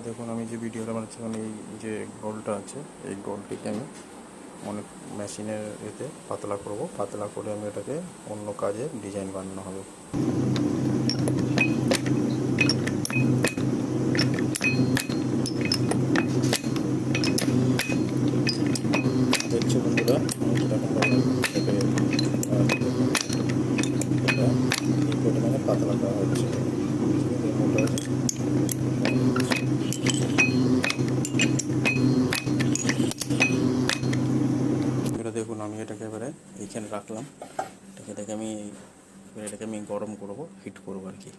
দেখুন আমি যে ভিডিওটা বানাচ্ছি মানে এই যে গোলটা আছে এই গোলটিকে আমি অনেক মেশিনের এতে পাতলা করব, পাতলা করে আমি এটাকে অন্য কাজে ডিজাইন বানানো হবে। দেখছি বন্ধুরা এই পরিমাণে পাতলা করা হচ্ছে। এটা দেখুন আমি এটাকে এবারে এইখানে রাখলাম, এটাকে আমি গরম করব, হিট করবো আর কি।